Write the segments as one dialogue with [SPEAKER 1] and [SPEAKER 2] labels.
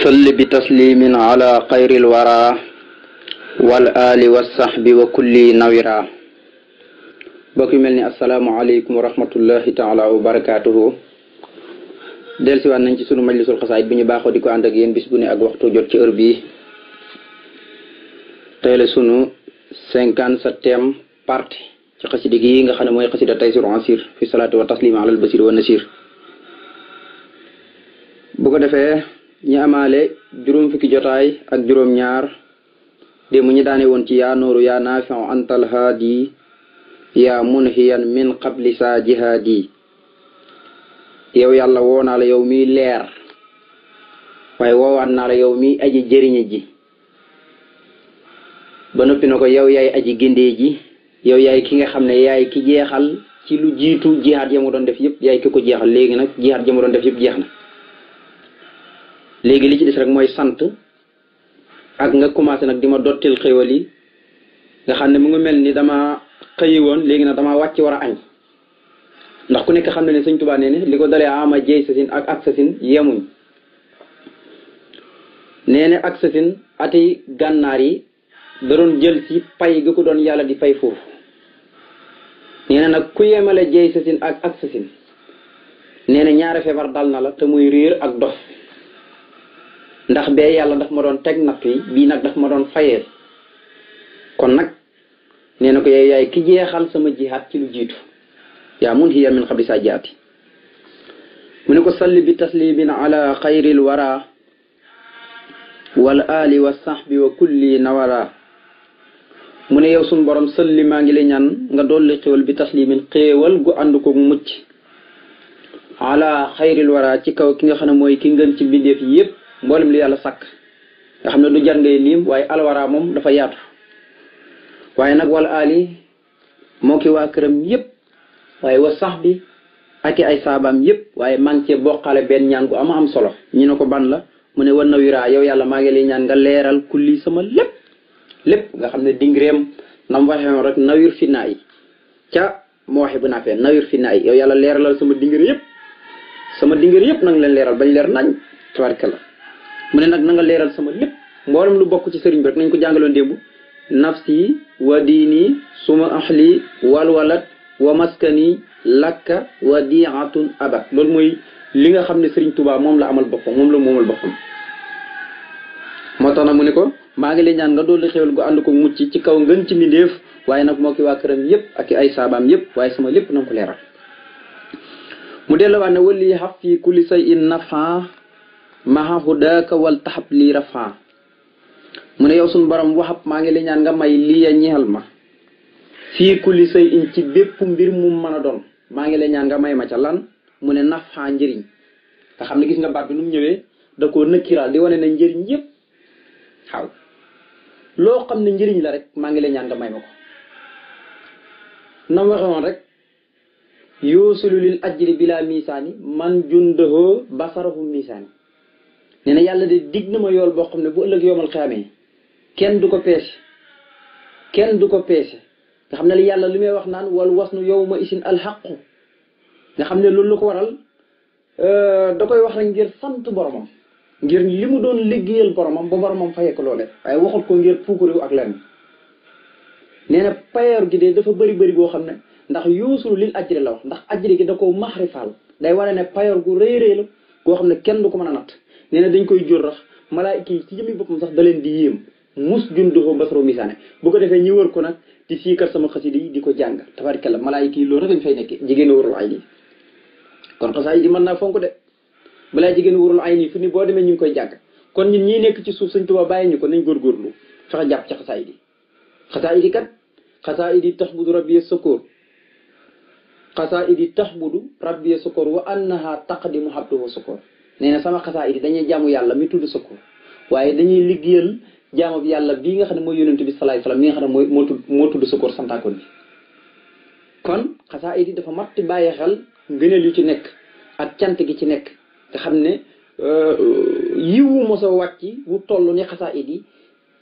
[SPEAKER 1] salli bi taslimin ala xayril wara wal ali wa sahbi wa kulli nawira. bokk yu mel ni asalaamualeykum wa rahmatullahi taala wa barakaatuhu. dellusiwaat nañ ci sunu majlisul xasaayid bi ñu baaxoo di ko ànd ak yéen bis bu ne ak waxtu jot ci heure bii. tey la sunu 57e partie ci xasida gi nga xam ne mooy xasida Taysirul Asir fi salaati wa taslima alal basir wa nasir. bu ko defee ñi amaale juróom fukki jotaay ak juróom ñaar démb ñi daane woon ci yaa nooru yaa naafiu antal haadi yaa munhiyan min qabli saa jihaadi. yow yàlla woo naa la yow miy leer waaye woowaat naa la yow miy aji jëriñe ji ba noppi na ko yow yaay aji gindee ji yow yaay ki nga xam ne yaay ki jeexal ci lu jiitu jihaad ya mu doon def yëpp yaay ki ko jeexal léegi nag jihaad ya mu doon def yëpp jeex na. léegi li ci des rek mooy sant ak nga commencé nag di ma dottil xéwal yi nga xam ne mu ngi mel ni dama xëyi woon léegi nag dama wàcc war a añ ndax ku nekk xam ne ne sëñ Tuubaa nee ne li ko dalee ama jey sasin ak sasin yemuñ. nee ne ak sasin ati gànnaar yi da doon jël ci pay gi ko doon yàlla di fay foofu. nee na nag ku yemale jey sasin ak sasin nee na ñaari feebar dal na la te muy réer ak dof. ndax bee yàlla daf ma doon teg natt yi bii nag daf ma doon fayeel kon nag nee na ko yow yaay ki jeexal sama jihaat ci lu jiitu yaa munhiya min qabli saa jaati. mu ne ko salli bi taslimin ala xayril wara wal ali wa sahbi wa kulli nawara. mu ne yow sun borom salli maa ngi lay ñaan nga dolli xéwal bi taslimin xéewal gu ànd ko mucc ala xayril wara ci kaw ki nga xam ne mooy ki ngën ci mbindeef yépp mboolem li yàlla sàkk nga xam ne du jar ngay liim waaye alwara moom dafa yaatu. waaye nag wal ali moo ki waa këram yëpp waaye wa sax bi ak ay saabaam yëpp waaye man cee boqale benn ñaan gu am solo ñu ne ko ban la mu ne wan na wiraa yow yàlla maa ngi lay ñaan nga leeral kulli sama lépp nga xam ne dingréem nam waxee rek nawir fi naa yi ca moo waxe bu naa fee nawir fi naa yi yow yàlla leeralal sama dingré yëpp nang leen leeral bañ leer nañ tabarkalla. mu ne nag na nga leeral sama lépp mboolem lu bokk ci sëriñ bi rek nañ ko jàngaloon démb nafsi wa diini suma ahli walwalat wa maskani lakka wa diatun abad. loolu mooy li nga xam ne sëriñ Tuubaa moom la amal boppam moom la moomal boppam. moo tax nag mu ne ko maa ngi lay ñaan nga dolli xéwal gu ànd ko mucc ci kaw ngën ci mbindéef waaye nag moo ki waa këram yëpp ak ay saabaam yëpp waaye sama lépp na nga ko leeral. mu delluwaat ne wali xaf fi kulli say in nafa maha hudaaka wal taxab lii rafaa. mu ne yow suñu borom waxab maa ngi lay ñaan nga may lii ya ñeexal ma fii kulli say in ci bépp mbir mu mën a doon maa ngi lay ñaan nga may ma ca lan mu ne nafaa njëriñ nga xam ne gis nga baat bi nu mu ñëwee da koo nëkkiraal di wane ne njëriñ yëpp xaw loo xam ne njëriñ la rek maa ngi lay ñaan nga may ma ko. na waxe woon rek yoosulu lil ajri bila misaani man jundahoo basarahu misaani. nee na yàlla de dig na ma yool boo xam ne bu ëllëg yoomal xaamee kenn du ko peese nga xam ne li yàlla li may wax naan wal wasnu yawma isin alxaqu nga xam ne loolu la ko waral da koy wax rek ngir sant boromam ngir li mu doon liggéeyal boromam ba boromam fayee ko loole waaye waxut ko ngir puukariw ak lenn. nee na payoor gi de dafa bëri boo xam ne ndax yuusulu lil ajri la wax ndax ajri gi da ko maxrifaal day wane ne payoor gu rëy la goo xam ne kenn du ko mën a natt. nee na dañ koy jur rax malaayika yi ci jëmi boppam sax da leen di yéem mus junduhu basaro misaane bu ko defee ñi wër ko nag di siikar sama xasida yi di ko jàng tabarikalla malaayika yi loolu rek lañ fay nekkee jigéen wërul ay nii kon xasaayid yi mën naa fonk de balaa jigéen wërul ay nii fu ni boo demee ñu ngi koy jàng kon ñun ñii nekk ci suuf Sëñ Tuubaa bàyyi ñu ko nañ góorgóorlu fexe jàpp ci xasaayid yi kat xasaayid yi taxbudu rabbiya sakoor xasaayid yi taxbudu rabbiya sakoor wa annaha taqdimu habduhu sakoor. nee na sama xasaayid yi dañuy jaamu yàlla mi tudd Sakoor waaye dañuy liggéeyal jaamu yàlla bii nga xam ne mooy yonent bi salaay salaam mi nga xam ne moo tudd Sakoor santaakoon bi. kon xasaayid yi dafa matti bàyyi xel ngëneel yu ci nekk ak cant gi ci nekk nga xam ne yiwu mos a wàcc bu toll ni xasaayid yi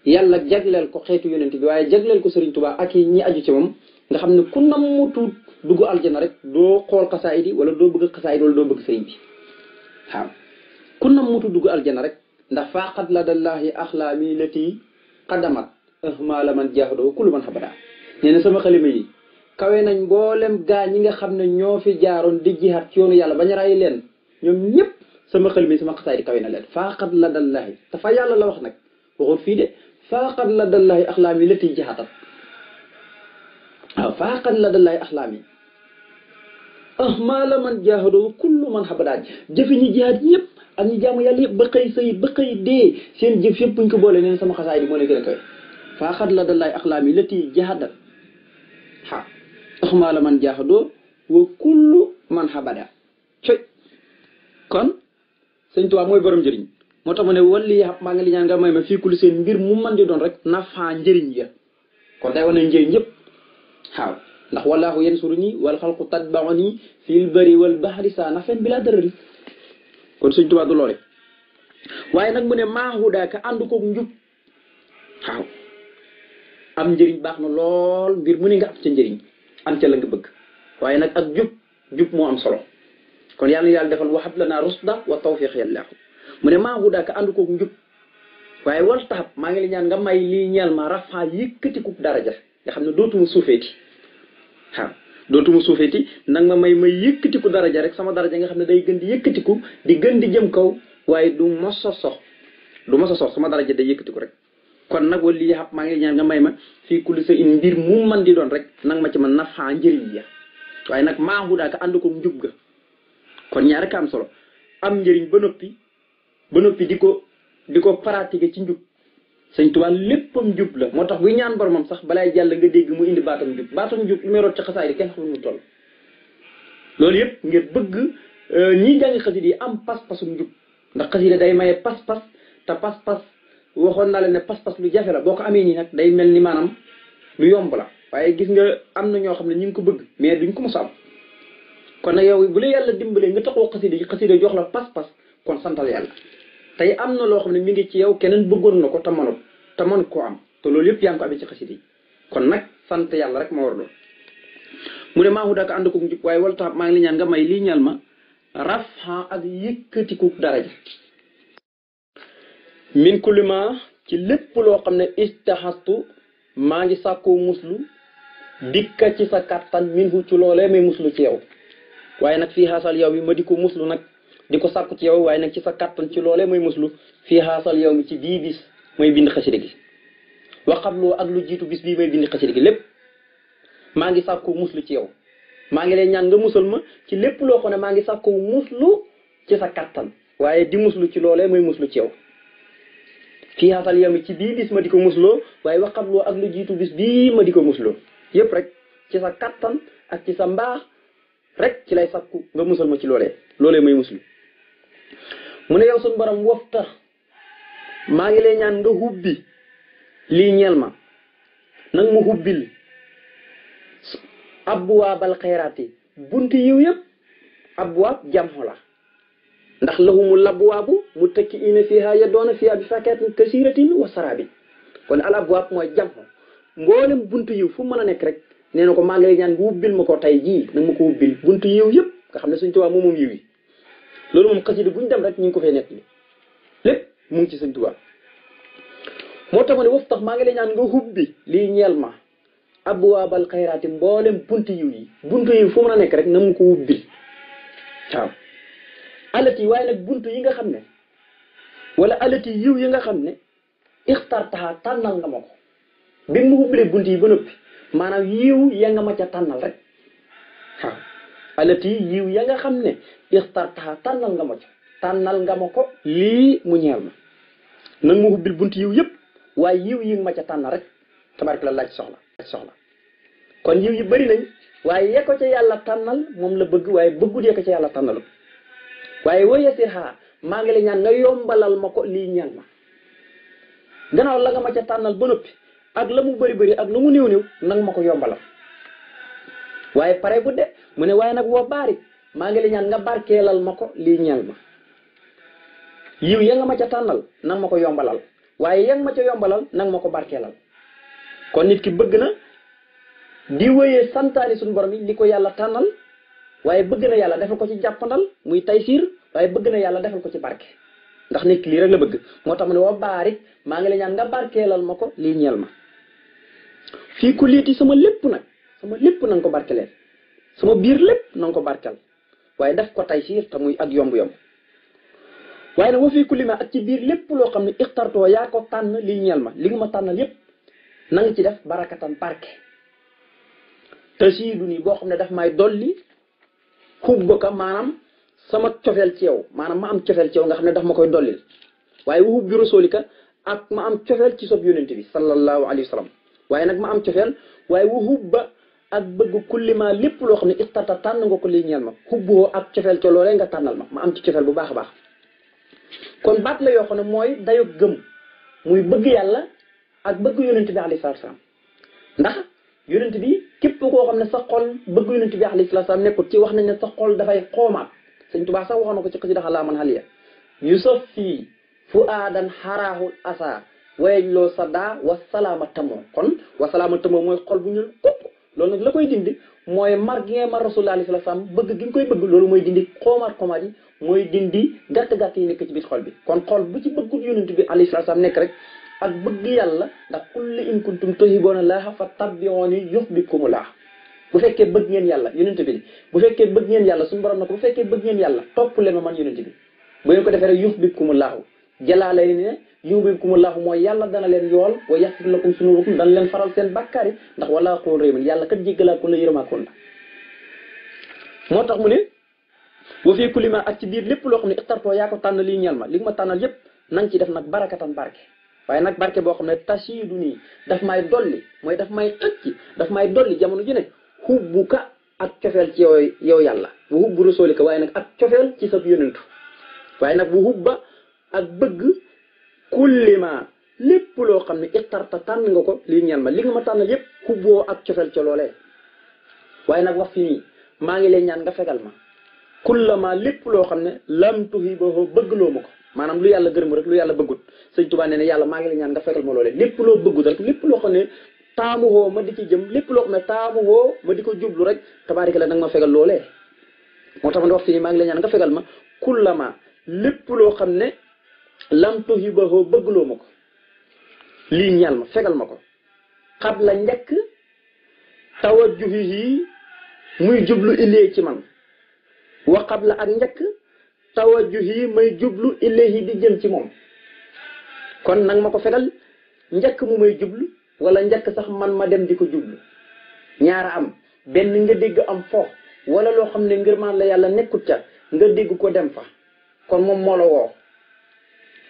[SPEAKER 1] yàlla jagleel ko xeetu yonent bi waaye jagleel ko Serigne Touba ak ñi aju ci moom nga xam ne ku nam mu tuut dugg aljana rek doo xool xasaayid yi wala doo bëgg xasaayid wala doo bëgg Serigne bi waaw. ku nam mutu dugg aljana rek ndax faqat la dallahi axlaami lati qadamat ahmala man jahdo kullu man xabada nee na sama xalima yi kawe nañ mboolem gaa ñi nga xam ne ñoo fi jaaroon di jihaat ci yoonu yàlla bañ ray leen ñoom ñëpp sama xalima yi sama xasaay di kawe na leen faqat la dallahi dafa yàlla la wax nag waxul fii de faqat la dallahi axlaami lati jihaatat waaw faqat la dallahi axlaami ahmala man jahado kullu man xabada jëfi ñi jihaat ñëpp ak ñi jaamu yàlla yëpp ba xëy sëy ba xëy dee seen jëf yëpp buñ ko boole neen sama xasaay di moo leen gën a kawe faqat la dallahi axlaami lati jihadat ha ahmala man jahado wa kullu man xabada coy kon sëñ Tuubaa mooy borom njëriñ moo tax mu ne walli maa ngi li ñaan nga may ma fii kulli seen mbir mu man di doon rek nafa njëriñ ya kon day wane njëriñ yëpp waaw ndax wallaahu yansuruni wal xalqu tatbauni fil bari wal bahri sa nafen bi laa darari kon sëñ Tuubaa du loole waaye nag mu ne maahudaaka ànd koog njub waaw am njëriñ baax na lool mbir mu ne nga am ca njëriñ am ca la nga bëgg waaye nag ak jub moo am solo kon yàlla defal wahab lana rusda wa tawfiq yàlla mu ne maahudaaka ànd koog njub waaye wal taxab maa ngi li ñaan nga may lii ñeel ma rafa yëkkatiku daraja nga xam ne dootuma suufeeti waaw dootuma suufeeti nag ma may yëkkatiku daraja rek sama daraja nga xam ne day gën di yëkkatiku di gën di jëm kaw waaye du mos a sox sama daraja day yëkkatiku rek kon nag wala lii maa ngi ñaan nga may ma fii kulli sa in mbir mu man di doon rek nag ma ci ma nafaa njëriñ ya waaye nag maahu daaka ànd ko njub ga kon ñaar rek am solo am njëriñ ba noppi di ko pratiquer ci njub sëñ Tuubaa léppam njub la moo tax buy ñaan boromam sax balaay jàll nga dégg mu indi baatam njub li may root ci xasaay di kenn xamul mu toll loolu yëpp ngir bëgg ñiy jàng xasida yi am pas-pasum njub ndax xasida day maye pas-pas te pas-pas waxoon naa leen ne pas-pas lu jafe la boo ko amee nii nag day mel ni maanaam lu yomb la waaye gis nga am na ñoo xam ne ñu ngi ko bëgg mais duñ ko mos a am kon nag yow bu la yàlla dimbalee nga taxoo xasida jox la pas-pas kon santal yàlla tey am na loo xam ne mi ngi ci yow keneen bëggoon na ko te mën koo am te loolu yëpp yaa ngi ko amee ci xasida yi kon nag sant yàlla rek ma war loolu mu ne maahu daaka ànd ko njub waaye wala tax maa ngi li ñaan nga may lii ñal ma rafa ak yëkkatiku daraja min kulima ci lépp loo xam ne istahastu maa ngi sàkkoo muslu dikka ci sa kattan minhu ci loolee may muslu ci yow waaye nag fii xaasal yow mi ma di ko muslu nag di ko sàkku ci yow waaye nag ci sa kattan ci loolee may muslu fii xaasal yow mi ci bii bis may bind xasida gi waxabloo ak lu jiitu bis bii may bind xasida gi lépp maa ngi sàkku muslu ci yow maa ngi lay ñaan nga musal ma ci lépp loo xam ne maa ngi sàkku muslu ci sa kattan waaye di muslu ci loolee may muslu ci yow fii xaasal yow mi ci bii bis ma di ko musloo waaye waxabloo ak lu jiitu bis bii ma di ko musloo yépp rek ci sa kattan ak ci sa mbaax rek ci lay sàkku nga musal ma ci loolee may muslu mu ne yow suñu borom wofta maa ngi lay ñaan nga hubbi lii ñeel ma nag mu hubbil abwaabal xayraati bunti yiw yëpp abwaab jamxo la ndax lahumul abwaabu mu tekki ina fiha yaddoona fiha bi fakatin kasiratin wa sarabi kon al abwaab mooy jamxo mboolem buntu yiw fu mën a nekk rek nee na ko maa ngi lay ñaan nga hubbil ma ko tey jii nag ma ko hubbil buntu yiw yëpp nga xam ne Sëñ Tuubaa moom yiw yi loolu moom xasida bu ñu dem rek ñu ngi ko fay nekk li lépp mu ngi ci Sëñ Tuubaa moo tax ma ne waf tax maa ngi lay ñaan nga hubbi lii ñeel ma abwaabal xayraati mboolem buntu yiw yi buntu yiw fu mën a nekk rek na mu ko hubbil waaw alati waaye nag buntu yi nga xam ne wala alati yiw yi nga xam ne ixtartaha tànnal nga ma ko bi mu hubbilee buntu yi ba noppi maanaam yiw ya nga ma ca tànnal rek waaw alati yiw ya nga xam ne ixtartaha tànnal nga ma ko lii mu ñeel ma nag mu hubbil buntu yiw yëpp waaye yiw yi nga ma ca tànnal rek tabarak la laaj soxla kon yiw yi bëri nañ waaye ye ko ca yàlla tànnal moom la bëgg waaye bëggut ye ko ca yàlla tànnalu waaye wayasir xaa maa ngi la ñaan nga yombalal ma ko lii ñeel ma gannaaw la nga ma ca tànnal ba noppi ak la mu bëri ak lu mu néew nag ma ko yombalal waaye pare bu de mu ne waaye nag woo baari maa ngi la ñaan nga barkeelal ma ko lii ñeel ma yiw ya nga ma ca tànnal nag ma ko yombalal waaye ya nga ma ca yombalal nag ma ko barkeelal kon nit ki bëgg na di wéyee santaani suñu borom yi li ko yàlla tànnal waaye bëgg na yàlla defal ko ci jàppandal muy taysiir waaye bëgg na yàlla defal ko ci barke ndax nit ki lii rek la bëgg moo tax mu ne wa baarik maa ngi la ñaan nga barkeelal ma ko lii ñeel ma fii ku liiti sama lépp nag na nga ko barkeleel sama biir lépp na nga ko barkel waaye def ko tay siir te muy ak yomb-yomb waaye nag wa fii kulli ma ak ci biir lépp loo xam ne ixtartoo yaa ko tànn lii ñeel ma li nga ma tànnal yépp na nga ci def barakatan barke te siidu nii boo xam ne daf may dolli xubbaka maanaam sama cofeel ci yow maanaam ma am cofeel ci yow nga xam ne daf ma koy dollil waaye wuhub bi rasulika ak ma am cofeel ci sob yonent bi sallallahu alayhi wa sallam waaye nag ma am cofeel waaye wuhub ba ak bëgg kullima lépp loo xam ne ixtarta tànn nga ko lii ñeel ma xubboo ak cofeel ca loolee nga tànnal ma am ci cofeel bu baax a baax kon baat la yoo xam ne mooy dayo gëm muy bëgg yàlla ak bëgg yonent bi alayhi salaatu salaam ndax yonent bi képp koo xam ne sa xol bëgg yonent bi alayhi salaatu salaam nekkul ci wax nañ ne sa xol dafay xoomaat Sëñ Tuubaa sax waxoon na ko ci xasida xalaa man xaliya yusuf fii fu aadan xaraahul asa wayej loo sada wasalaama tamoo kon wasalaama tamoo mooy xol bu ñuul kukk loolu nag la koy dindi mooy mar gi ngeen mar rasulullah alayhi salaam bëgg gi nga koy bëgg loolu mooy dindi xoomaat yi mooy dindi gàtt-gàtt yi nekk ci biir xol bi kon xol bu ci bëggul yonent bi alayhi salaam nekk rek ak bëgg yàlla ndax qul in kuntum tuhibbuuna llaaha fattabi'uuni yuhbibkumullaah bu fekkee bëgg ngeen yàlla yonent bi bu fekkee bëgg ngeen yàlla suñu borom na ko bu fekkee bëgg ngeen yàlla topp leen ma man yonent bi bu ngeen ko defee rek yuhbibkumullaah jalaale ne yuhbibkumullaah mooy yàlla dana leen yool wa yaxfir lakum sunuubakum dana leen faral seen bàkkaar yi ndax wallaahu gafuurun rahiim yàlla kat jéggalaakoon la yërëmaakoon la moo tax mu ne wa fii kulli ma ak ci biir lépp loo xam ne ixtartoo yaa ko tànn lii ñeel ma li nga ma tànnal yépp na nga ci def nag barakatan barke waaye nag barke boo xam ne tashiidu nii daf may dolli mooy daf may xëcc daf may dolli jamono ju ne hubbuka ak cofeel ci yow yàlla bu hubbu rasulika waaye nag ak cofeel ci sa yonentu waaye nag bu hubba ak bëgg kullima lépp loo xam ne ixtarta tànn nga ko lii ñeel ma li nga ma tànnal yépp hubboo ak cofeel ca loolee waaye nag wax fi nii maa ngi lay ñaan nga fegal ma kullama lépp loo xam ne lam tuhiboo bëggloo ma ko maanaam lu yàlla gërëm rek lu yàlla bëggut Sëñ Tuubaa nee ne yàlla maa ngi la ñaan nga fegal ma loolee lépp loo bëggut rek lépp loo xam ne taamuwoo ma di ci jëm lépp loo xam ne taamuwoo ma di ko jublu rek tabaaraka la nag ma fegal loolee moo tax ma wax fii maa ngi la ñaan nga fegal ma kullama lépp loo xam ne lam tuhiboo bëggloo ma ko lii ñal ma fegal ma ko xab la njëkk tawajjuhi muy jublu ilee ci man wa xab la ak njëkk tawajjuhi may jublu ilayhi di jëm ci moom kon nag ma ko fegal njëkk mu may jublu wala njëkk sax man ma dem di ko jublu ñaara am benn nga dégg am fo wala loo xam ne ngërmaan la yàlla nekkut ca nga dégg ko dem fa kon moom moo la woo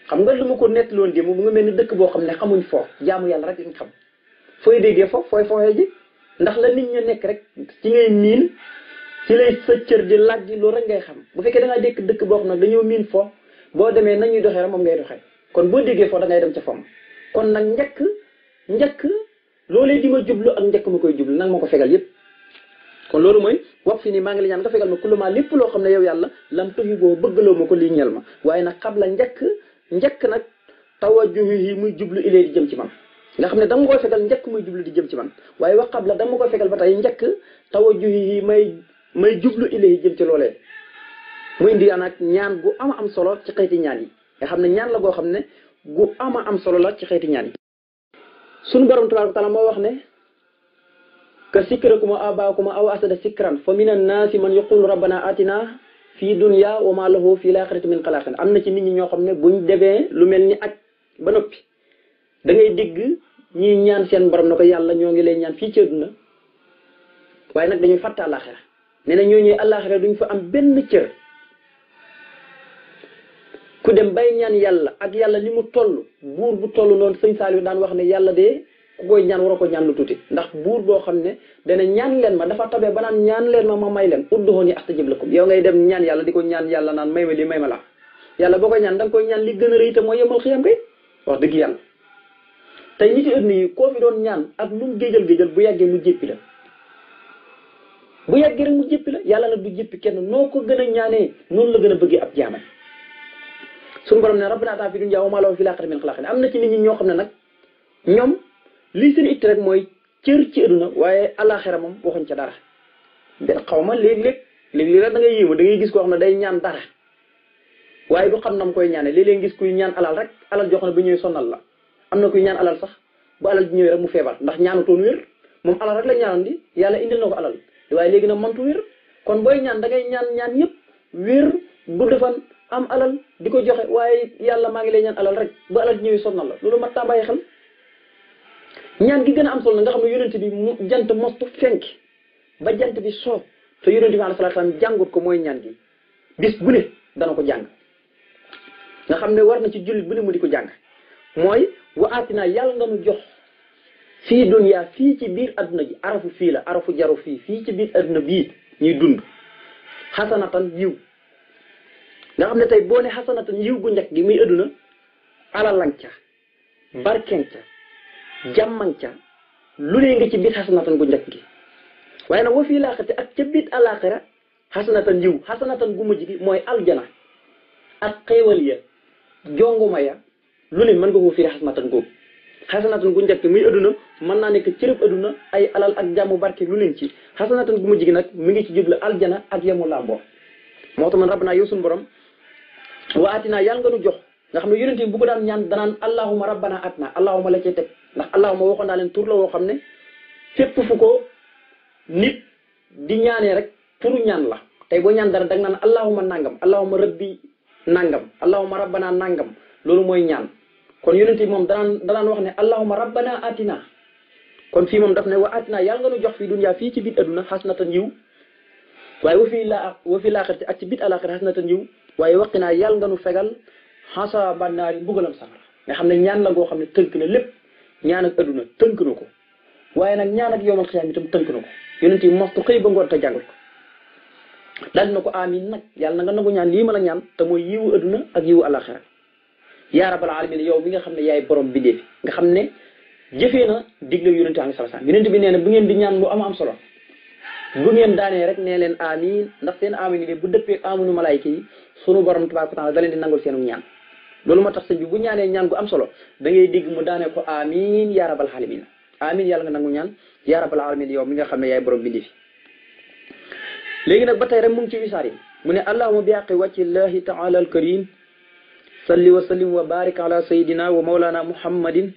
[SPEAKER 1] xam nga lu ma ko nettaloon di mu nga mel ni dëkk boo xam ne xamuñ fo jaamu yàlla rek lañ xam fooy déggee fo fooy fooxee ji ndax la nit ña nekk rek ci ngay miin ci lay sa cër di laaj ji loolu rek ngay xam bu fekkee da ngaa dékk dëkk boo xam ne dañoo miin fo boo demee nañuy doxee rek moom ngay doxee kon boo déggee fo da ngay dem ca fam kon nag njëkk loolee di ma jublu ak njëkk ma koy jublu nag ma ko fegal yépp kon loolu mooy wax fi ni maa ngi la ñaan nga fegal ma kullumaa lépp loo xam ne yow yàlla lam tuhiboo bëggaloo ma ko lii ñel ma waaye nag xam la njëkk nag tawajjuhi yi muy jublu ilee di jëm ci man nga xam ne dama koy fegal njëkk muy jublu di jëm ci man waaye wax xam la dama koy fegal ba tey njëkk tawajjuhi yi may jublu ilee jëm ci loolee mu indi nag ñaan gu ama am solo ci xeeti ñaan yi nga xam ne ñaan la goo xam ne gu ama am solo la ci xeeti ñaan yi suñu borom tabaaraka taala moo wax ne ka sikrakuma abaakuma aw asada sikran fa min annaasi man yaqulu rabbana atina fii dunya wa ma lahu fii laaxirati min xalaaqin am na ci nit ñi ñoo xam ne buñ demee lu mel ni aj ba noppi da ngay dégg ñiy ñaan seen borom na ko yàlla ñoo ngi lay ñaan fii ci àdduna waaye nag dañuy fàtte àllaaxira nee na ñoo ñuy àllaaxira duñ fa am benn cër ku dem bay ñaan yàlla ak yàlla ni mu toll buur bu toll noonu sëñ Saliou daan wax ne yàlla de ku koy ñaan waroo ko ñaan lu tuuti ndax buur boo xam ne dana ñaan leen ma dafa tabee ba naan ñaan leen ma may leen ud'uuni astajib lakum yow ngay dem ñaan yàlla di ko ñaan yàlla naan may ma lii may ma laa yàlla boo koy ñaan da nga koy ñaan li gën a rëy te mooy yemal xiyam kay wax dëgg yàlla tey ñi ci ëtt yi koo fi doon ñaan ak lu mu géejal bu yàggee mu jéppi la bu yàggee rek mu jéppi la yàlla nag du jéppi kenn noo ko gën a ñaanee noonu la gën a bëggee ab jaamam suñu borom ne rabbana atina fid dunya wa ma lahu fil aaxirati min xalaaqin am na ci nit ñi ñoo xam ne nag ñoom lii seen it rek mooy cër ci àdduna waaye alaxira moom waxuñ ca dara xaw ma léeg-léeg rek da ngay yéemu da ngay gis koo xam ne day ñaan dara waaye du xam na mu koy ñaane léeg-léeg gis kuy ñaan alal rek alal joo xam ne bu ñëwee sonal la am na kuy ñaan alal sax bu alal ji ñëwee rek mu feebar ndax ñaanutoon wér moom alal rek la ñaanoon di yàlla indil na ko alal waaye léegi nag mëntu wér kon booy ñaan da ngay ñaan ñëpp wér gudd fan am alal di ko joxe waaye yàlla maa ngi lay ñaan alal rek bu alal ji ñëwee sonal la loolu mat taa bàyyi xel ñaan gi gën a am solo na nga xam ne yonent bi jant mostu fenk ba jant bi soob te yonent bi alayhi salaatu salaam jàngut ko mooy ñaan gi bis bu ne dana ko jàng nga xam ne war na ci jullit bu ne mu di ko jàng mooy wa aatinaa yàlla nga nu jox fii dunya fii ci biir adduna ji arafu fii la arafu jaru fii ci biir adduna bii ñuy dund xasanatan yiw nga xam ne tey boo ne xasanatan yiw gu njëkk gi muy adduna alalan ca barken ca jàmman ca lu ne nga ci biir xasanatan gu njëkk gi waaye nag wa fii laaxate ak ca biir àllaaxira xasanatan yiw xasanatan gu mujj gi mooy aljana ak xéewal ya jonguma ya lu ne mën nga ko firi xasanatan googu xasanatan gu njëkk muy adduna mën naa nekk cërëb adduna ay alal ak jàmmu barke lu leen ci xasanatan gu mujj gi nag mi ngi ci jublu aljana ak yemu làmboo moo tax man rabbana yow suñu borom wa atina yàlla nga nu jox nga xam ne yonent bu ko daan ñaan danaan allahuma rabbana atina allahuma la cay teg ndax allahuma waxoon naa leen tur la woo xam ne fépp fu ko nit di ñaanee rek turu ñaan la tey boo ñaan dara dag naan allahuma nangam allahuma rabbi nangam allahuma rabbana nangam loolu mooy ñaan kon yonent moom danaan wax ne allahuma rabbana atina kon fii moom daf ne wa atina yàlla nga nu jox fii dunya fii ci biit adduna xasanatan yiw waaye wa fii laaxirati ak ci biit alaxira xasanatan yiw waaye waqinaa yàlla nga nu fegal xasaaban naari mbugalam safara nga xam ne ñaan la goo xam ne tënk na lépp ñaan ak adduna tënk na ko waaye nag ñaan ak yowmal xiyaam itam tënk na ko yonent yi mostu xëy ba ngoon te jàngal ko daal na ko amin nag yàlla na nga nangu ñaan lii ma la ñaan te mooy yiwu adduna ak yiwu alaxira yaa rabbal alamin yow mi nga xam ne yaay borom bindee fi nga xam ne jëfee na digle yonent alayhi salaam yonent bi nee na bu ngeen di ñaan lu am solo bu ngeen daanee rek nee leen amin ndax seen amin yi bu dëppee amunu malaayka yi sunu borom tabaaraka taala da leen di nangul seenu ñaan loolu moo tax sëñ bi bu ñaanee ñaan gu am solo da ngay dégg mu daanee ko amin yaa rabbal alamin amin yàlla nga nangu ñaan yaa rabbal alamin yow mi nga xam ne yaay borom bindee fi léegi nag ba tey rek mu ngi ci wisaar yi mu ne allahumma bi haqqi wajhillahi taala al karim salli wa sallim wa barik ala sayidina wa maulana muhammadin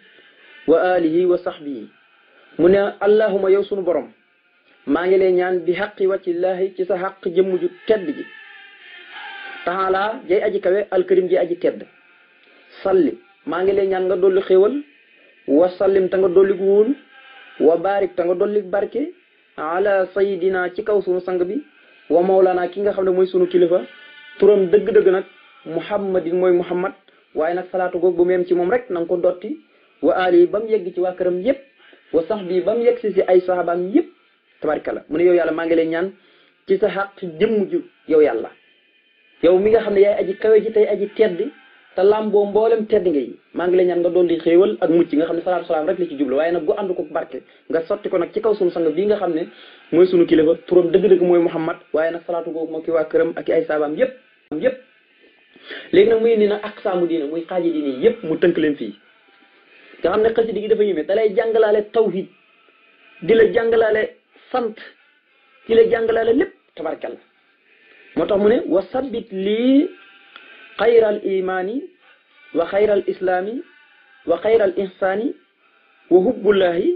[SPEAKER 1] wa alihi wa sahbihi mu ne allahuma yow sunu borom maa ngi lay ñaan bi xaqi wàccillahi ci sa xaq jëmm ju tedd ji taala jay aji kawe alkarim ji aji tedd salli maa ngi lay ñaan nga dolli xéewal wa sallim ta nga dolli wóolu wa barik ta nga dolli barke ala sayidina ci kaw sunu sang bi wa maulana ki nga xam ne mooy sunu kilifa turam dëgg-dëgg nag muhammadin mooy muhammad waaye nag salaatu googu bu meem ci moom rek na nga ko dotti wa ali ba mu yegg ci waa këram yëpp wa sax bi ba mu yegg si ay sahabaam yëpp tabarikalla mu ne yow yàlla maa ngi lay ñaan ci sa xaq jëmm ju yow yàlla yow mi nga xam ne yaay aji kawe ji tey aji tedd te lamboo mboolem tedd nga yi maa ngi lay ñaan nga dolli xéewal ak mucc nga xam ne salaatu salaam rek la ci jublu waaye nag gu ànd ko barke nga sotti ko nag ci kaw sunu sang bii nga xam ne mooy sunu kilifa turam dëgg-dëgg mooy muhammad waaye nag salaatu googu moo ki waa këram ak ay sahabaam yëpp léegi nag muy ni nag ak saamu diina muy xaaji diine yëpp mu tënk leen fii nga xam ne xasida gi dafa yéeme da lay jàngalaale tawhid di la jàngalaale sant di la jàngalaale lépp tabarkalla moo tax mu ne wa sabbit lii xayral imaani wa xayral islaami wa xayral ihsaani wa hubbullahi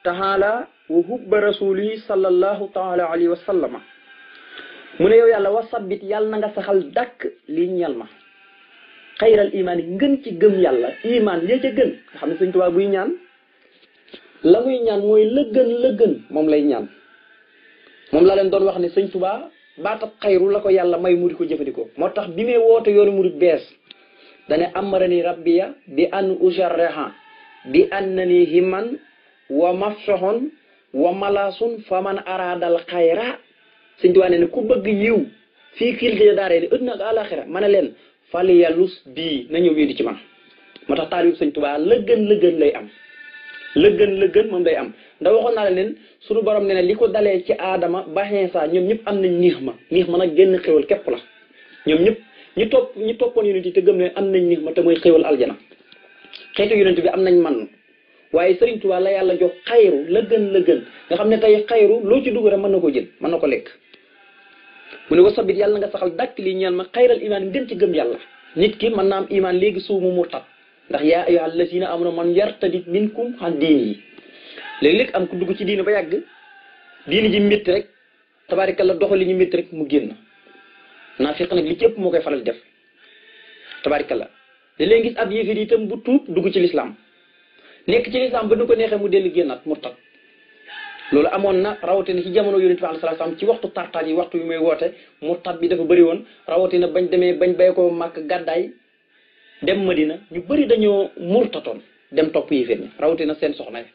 [SPEAKER 1] taala wa hubba rasulihi sallallahu taala alayhi wa sallama mu ne yow yàlla wa sabbit yàlla na nga saxal dàkk lii ñal ma xayral imaan yi ngën ci gëm yàlla imaan lee ca gën nga xam ne sëñ Tuubaa buy ñaan la muy ñaan mooy la gën moom lay ñaan moom la leen doon wax ne sëñ Tuubaa baatab xayru la ko yàlla may mu di ko jëfandikoo moo tax bi mee woote yoonu murid bees dane amarani rabbiya bi an usharraha bi annani himan wa mafsohon wa malasun faman aradal xayra sëñ Tuubaa ne ku bëgg yiw fii kiltee daaree ni ëdduna ak àlaxira ma ne leen fali yàllus bii na ñëw wéedi ci man moo tax taalib sëñ Tuubaa la gën lay am la gën moom day am ndax waxoon naa la leen suñu borom ne ne li ko dalee ci aadama ba Iisaa ñoom ñëpp am nañ niix ma nag génn xéwal képp la ñoom ñëpp ñi toppoon yonent yi te gëm ne am nañ niix ma te mooy xéwal aljana xeetu yonent bi am nañ man waaye Sëriñ Tuubaa la yàlla jox xayru la gën nga xam ne tey xayru loo ci dugg rek mën na ko jël mën na ko lekk mu ne wa sabit yàlla nga saxal dàkk lii ñeel ma xayral imaan ngën ci gëm yàlla. nit ki mën naa am imaan léegi suuf mu murtad ndax yaa ayyuhal lazina amanu man yartadid minkum an diini léeg-léeg am ku dugg ci diini ba yàgg diini ji métti rek tabaarikalla doxali ñu métti rek mu génn naafiq nag li ci ëpp moo koy faral def tabaarikalla te léegi gis ab yéefar itam bu tuub dugg ci lislaam nekk ci lislaam ba du ko neexee mu dellu génnaat murtad loolu amoon na rawatina ci jamono yonent bi alayhi salaam ci waxtu tartaaj yi waxtu yu may woote murtad bi dafa bëri woon rawatina bañ demee bañ bay ko màkk gàddaay dem Madina ñu bëri dañoo murtatoon dem topp yéefar ñi rawatina seen soxna yi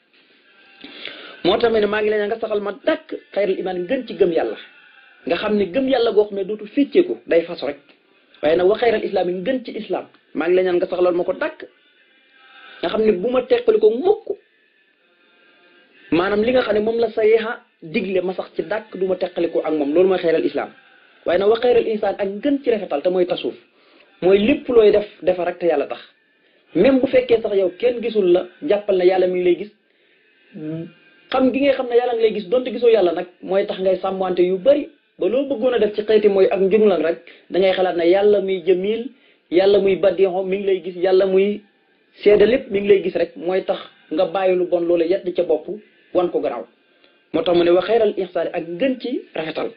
[SPEAKER 1] moo tax ne maa ngi leen nga saxal ma dàkk xayrul imaan gën ci gëm yàlla nga xam ne gëm yàlla goo xam ne dootu fécceeku day fasu rek waaye nag wa xayral islaam yi ngën ci islam maa ngi leen nga saxalal ma ko dàkk nga xam ne bu ma teqali ko mukk maanaam li nga xam ne moom la sa yeexa digle ma sax ci dàkk du ma teqali ko ak moom loolu mooy xayral islam waaye nag wa xayral insaan ak ngën ci rafetal te mooy tasuuf mooy lépp looy def defar rek te yàlla tax même bu fekkee sax yow kenn gisul la jàppal na yàlla mi ngi lay gis xam gi ngay xam ne yàlla ngi lay gis donte gisoo yàlla nag mooy tax ngay sàmmante yu bari ba loo bëggoon a def ci xeeti mooy ak njumlan rek da ngay xalaat ne yàlla muy jamiil yàlla muy badixo mi ngi lay gis yàlla muy seede lépp mi ngi lay gis rek mooy tax nga bàyyi lu bon loolu yedd ca bopp wan ko garaaw moo tax mu ne wa xayral ihsaani ak ngën ci rafetal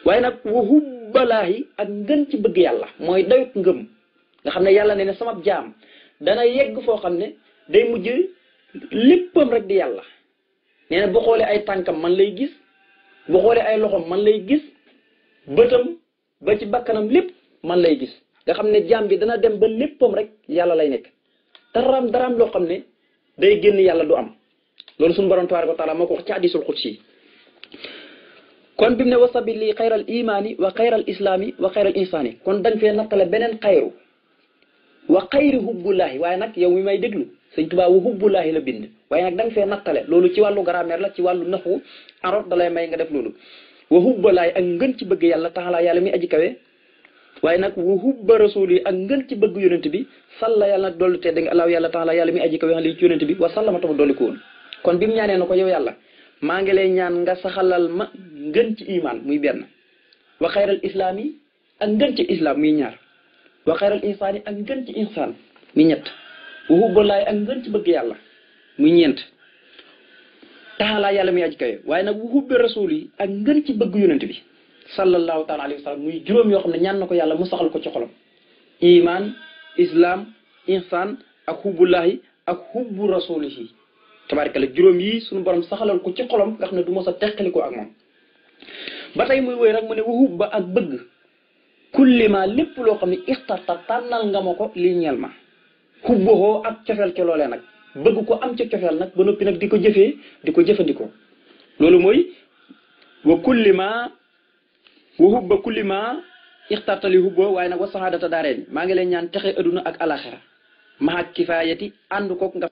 [SPEAKER 1] waaye nag wa hubbalaahi ak ngën ci bëgg yàlla mooy dayut ngëm nga xam ne yàlla ne ne sama jaam dana yegg foo xam ne day mujj léppam rek di yàlla nee na bu xoolee ay tànkam man lay gis bu xoolee ay loxom man lay gis bëtam ba ci bakkanam lépp man lay gis nga xam ne jaam bi dana dem ba léppam rek yàlla lay nekk daraam loo xam ne day génn yàlla du am loolu suñu borom tabaaraka wa taala moo ko wax ci hadiisul qudsi kon bi mu ne wasabi li xayral imaani wa xayral islaami wa xayral insaani kon dañ fee nattale beneen xayru wa xayri hubbullaahi waaye nag yow mi may déglu sëñ Tuubaa wa hubbullaahi la bind waaye nag dañ fee nattale loolu ci wàllu grammaire la ci wàllu naxu arot da lay may nga def loolu wa hubballaahi ak ngën ci bëgg yàlla taala yàlla mi aji kawe waaye nag wa hubba rasuuli ak ngën ci bëgg yonent bi salla yàlla na dollu tedd nga alaaw yàlla taala yàlla mi aji kawe li ci yonent bi wa sallama tama dolli ko woon kon bi mu ñaanee na ko yow yàlla maa ngi lay ñaan nga saxalal ma ngën ci imaan muy benn wa xayral islaam yi ak ngën ci islam muy ñaar wa xayral insaan yi ak ngën ci insaan muy ñett wa hubballaahi ak ngën ci bëgg yàlla muy ñeent taala yàlla muy aji kawe waaye nag wa hubbi rasuul yi ak ngën ci bëgg yonent bi sallallahu taala alayhi wa sallam muy juróom yoo xam ne ñaan na ko yàlla mu saxal ko ci xolam iman islam insaan ak hubbullaahi ak hubbu rasuulihi tabaarkalla juróom yi suñu borom saxalal ko ci xolam nga xam ne du mos a teqali ko ak moom ba tey muy woy rek mu ne wa hubba ak bëgg kullima lépp loo xam ne ixtarta tànnal nga ma ko lii ñeel ma xubboo ak cofeel ca loolee nag bëgg ko am ca cofeel nag ba noppi nag di ko jëfee di ko jëfandikoo loolu mooy wa kullima wa hubba kullima ixtartali hubboo waaye nag wa saxaadata daareen maa ngi leen ñaan texe aduna ak alaxira maa kifaayati ànd kook nga